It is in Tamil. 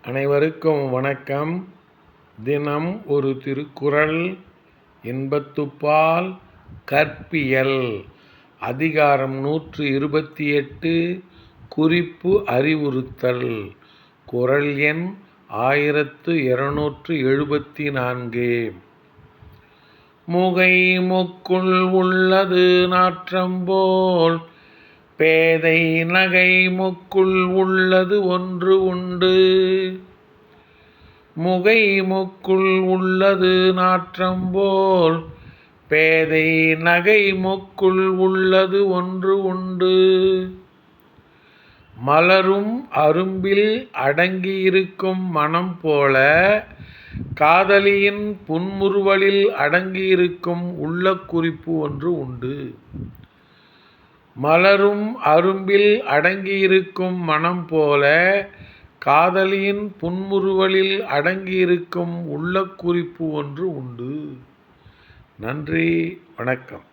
அனைவருக்கும் வணக்கம். தினம் ஒரு திருக்குறள். இன்பத்துப்பால் கற்பியல். அதிகாரம் 128. குறிப்பு அறிவுறுத்தல். குறள் எண் 1274. முகை முக்குள் உள்ளது நாற்றம்போல் பேதை நகை முக்குள் உள்ளது ஒன்று உண்டு. முகை முக்குள் உள்ளது நாற்றம்போல் பேதை நகை முக்குள் உள்ளது ஒன்று உண்டு. மலரும் அரும்பில் அடங்கியிருக்கும் மனம் போல காதலியின் புன்முறுவலில் அடங்கியிருக்கும் உள்ள குறிப்பு ஒன்று உண்டு. மலரும் அரும்பில் அடங்கியிருக்கும் மனம் போல காதலியின் புன்முறுவலில் அடங்கியிருக்கும் உள்ள குறிப்பு ஒன்று உண்டு. நன்றி, வணக்கம்.